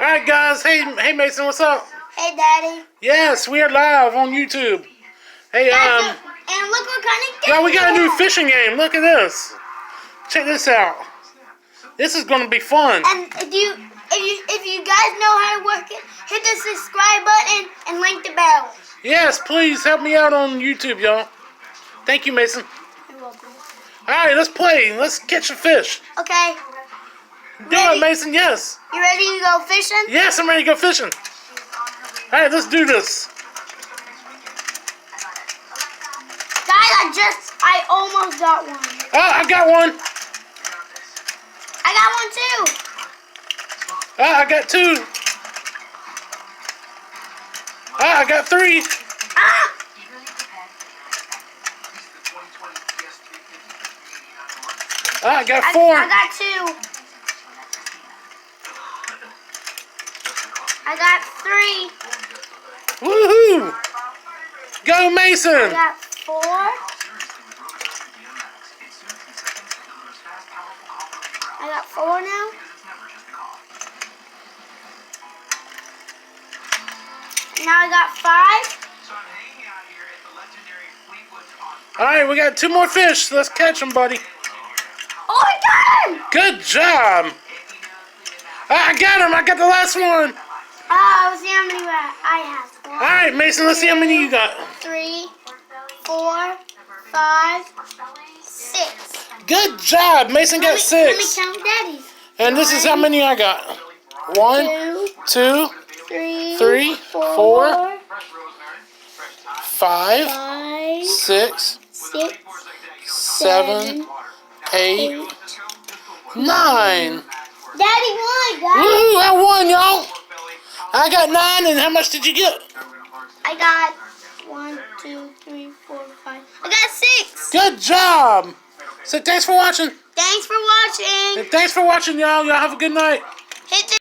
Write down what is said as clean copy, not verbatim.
Alright guys, hey Mason, what's up? Hey Daddy. Yes, we are live on YouTube. Hey, and look what kind of game yeah, we got a new have. fishing game. Look at this. Check this out. This is gonna be fun. And if you guys know how to work it, hit the subscribe button and ring the bell. Yes, please help me out on YouTube, y'all. Thank you, Mason. You're welcome. Alright, let's play. Let's catch a fish. Okay. Do Ready? it, Mason, yes. You ready to go fishing? Yes, I'm ready to go fishing. Alright, let's do this. Guys, I almost got one. Oh, I got one. I got one too. Oh, I got two. Oh, I got three. Ah! Oh, I got four. I got two. I got three. Woohoo! Go, Mason! I got four. I got four now. Now I got five. Alright, we got two more fish. Let's catch them, buddy. Oh, I got him! Good job! Ah, I got him! I got the last one! Oh, let's see how many I have. One, Alright, Mason, let's see how many you got. 3, 4, 5, 6. Good job! Mason got Let me six. count Daddy's. And this is how many I got. 1, 2, 3, 3, 4, 5, 5, 6, 6, 7, 8, 9. Daddy won, guys. Woohoo! I won, y'all! I got 9, and how much did you get? I got 1, 2, 3, 4, 5. I got 6. Good job! So thanks for watching. Thanks for watching. And thanks for watching, y'all. Y'all have a good night. Hit the